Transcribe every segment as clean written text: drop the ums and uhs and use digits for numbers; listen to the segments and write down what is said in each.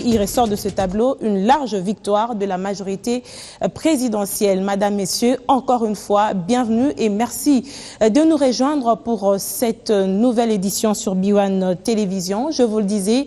Il ressort de ce tableau une large victoire de la majorité présidentielle. Madame, Messieurs, encore une fois, bienvenue et merci de nous rejoindre pour cette nouvelle édition sur B1 Télévision. Je vous le disais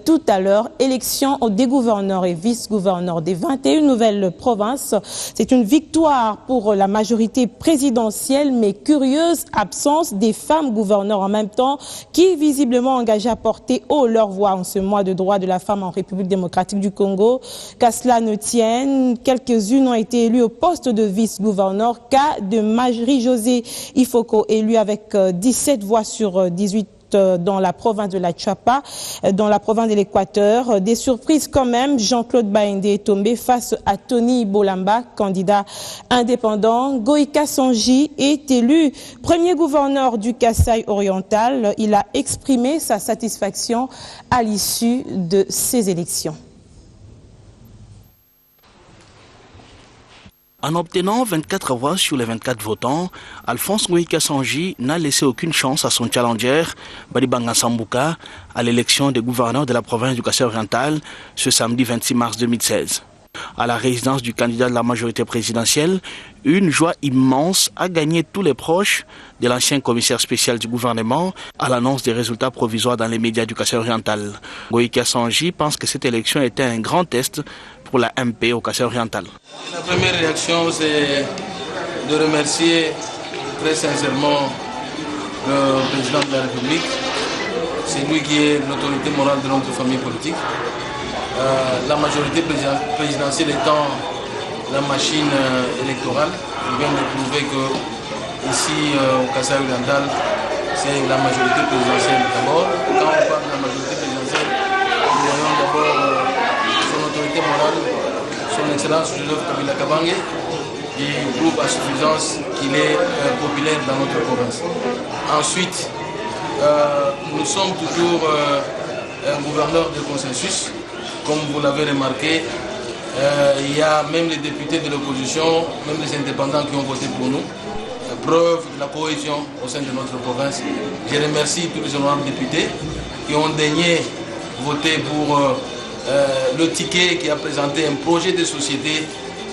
tout à l'heure, élection des gouverneurs et vice-gouverneurs des 21 nouvelles provinces. C'est une victoire pour la majorité présidentielle, mais curieuse absence des femmes gouverneurs en même temps qui visiblement engagées à porter haut leur voix en ce mois de droit de la femme en République démocratique du Congo. Qu'à cela ne tienne, quelques-unes ont été élues au poste de vice-gouverneur. Cas de Marie-Josée Ifoko, élue avec 17 voix sur 18 dans la province de la Tchapa, dans la province de l'Équateur. Des surprises quand même, Jean-Claude Baïndé est tombé face à Tony Bolamba, candidat indépendant. Goïka Sanji est élu premier gouverneur du Kasaï oriental. Il a exprimé sa satisfaction à l'issue de ces élections. En obtenant 24 voix sur les 24 votants, Alphonse Goïka Sanji n'a laissé aucune chance à son challenger, Balibanga Sambuka, à l'élection des gouverneurs de la province du Kasaï oriental ce samedi 26 mars 2016. À la résidence du candidat de la majorité présidentielle, une joie immense a gagné tous les proches de l'ancien commissaire spécial du gouvernement à l'annonce des résultats provisoires dans les médias du Kasaï oriental. Goïka Sanji pense que cette élection était un grand test pour la MP au Kasaï oriental. La première réaction, c'est de remercier très sincèrement le président de la République. C'est lui qui est l'autorité morale de notre famille politique. La majorité présidentielle étant la machine électorale, il vient de prouver que ici au Kasaï oriental, c'est la majorité présidentielle d'abord. Quand on parle de la majorité présidentielle, nous voyons d'abord son autorité morale, son excellence Joseph Kabila Kabange, qui prouve à suffisance qu'il est populaire dans notre province. Ensuite, nous sommes toujours un gouverneur de consensus. Comme vous l'avez remarqué, il y a même les députés de l'opposition, même les indépendants qui ont voté pour nous. Preuve de la cohésion au sein de notre province. Je remercie tous les honorables députés qui ont daigné voter pour le ticket qui a présenté un projet de société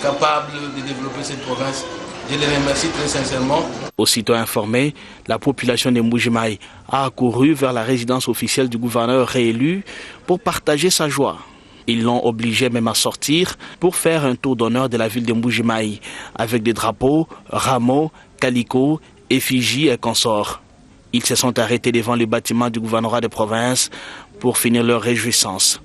capable de développer cette province. Je les remercie très sincèrement. Aussitôt informé, la population de Mbuji-Mayi a accouru vers la résidence officielle du gouverneur réélu pour partager sa joie. Ils l'ont obligé même à sortir pour faire un tour d'honneur de la ville de Mbuji-Mayi avec des drapeaux, rameaux, calicots, effigies et consorts. Ils se sont arrêtés devant le bâtiment du gouvernorat de province pour finir leur réjouissance.